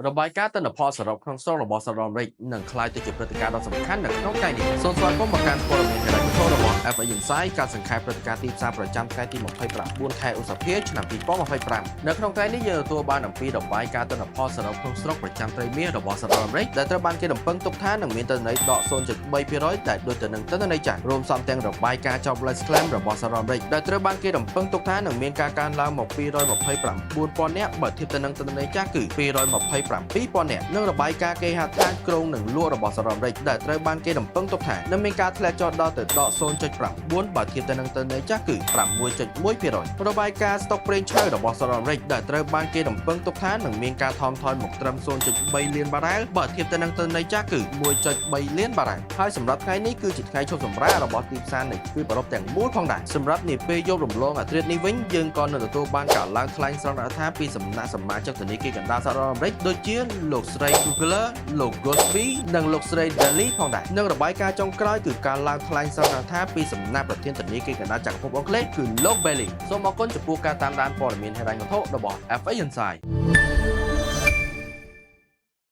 របាយការណ៍ទិន្នផលសរុបក្នុងស្រុករបស់សហរដ្ឋអាមេរិកនឹងក្លាយទៅជាព្រឹត្តិការណ៍ដ៏សំខាន់នៅក្នុងថ្ងៃនេះសូមស្វាគមន៍មកកាន់ព័ត៌មានហិរញ្ញវត្ថុរបស់ FA Insight ការសង្ខេបព្រឹត្តិការណ៍ទីផ្សារប្រចាំថ្ងៃទី29ខែឧសភាឆ្នាំ2025នៅក្នុងថ្ងៃនេះយើងទទួលបានអំពីរបាយការណ៍ទិន្នផលសរុបក្នុងស្រុកប្រចាំត្រីមាសរបស់សហរដ្ឋអាមេរិកដែលត្រូវបានគេរំពឹងទុកថានឹងមានទិន្នន័យដក 0.3% ដែលដូចទៅនឹងទិន្នន័យចាស់រួមផ្សំទាំងរបាយការណ៍ Jobless Claim របស់សហរដ្ឋអាមេរិកដែលត្រូវបានគេរំពឹងទុកថានឹងមានការកើនឡើងមក229,000នាក់បើធៀបទៅនឹងទិន្នន័យចាស់គឺ227,000នាក់និងរបាយការណ៍គេហដ្ឋានគ្រងនឹងលក់របស់សហរដ្ឋអាមេរិកដែលត្រូវបានគេរំពឹងទុកថានឹងមានការធ្លាក់ចុះដល់ទៅដក 0.9 បើធៀបទៅនឹងទិន្នន័យចាស់គឺ 6.1% របាយការណ៍ស្តុកប្រេងឆៅរបស់សហរដ្ឋអាមេរិកដែលត្រូវបានគេរំពឹងទុកថានឹងមានការថមថយមកត្រឹម 0.3 លានបារ៉ែលបើធៀបទៅនឹងទិន្នន័យចាស់គឺ 1.3 លានបារ៉ែលហើយសម្រាប់ថ្ងៃនេះគឺជាថ្ងៃឈប់សម្រាករបស់ទីផ្សារនៃទ្វីបអឺរ៉ុបទាំងមូលផងដែរសម្រាប់នាពេលយប់រំលងអាធ្រាត្រនេះវិញយើងក៏នឹងទទួលបានការឡើងថ្លែងស្រង់រដ្ឋាភិបាលពីសំណាក់សមាជិកធនាគារកណ្ដាលសហរដ្ឋអាមេរិកដូចជាលោកស្រី Kugler លោក Gosby និងលោកស្រី Daly ផងដែរនិងរបាយការណ៍ចុងក្រោយគឺការឡើងថ្លែងស្រង់រដ្ឋាភិបាលពីសំណាក់ប្រធានធនាគារកណ្ដាលចក្រភពអង់គ្លេសគឺលោក Bailey សូមអរគុណចំពោះការតាមដានព័ត៌មានហិរញ្ញវត្ថុរបស់ FA Insight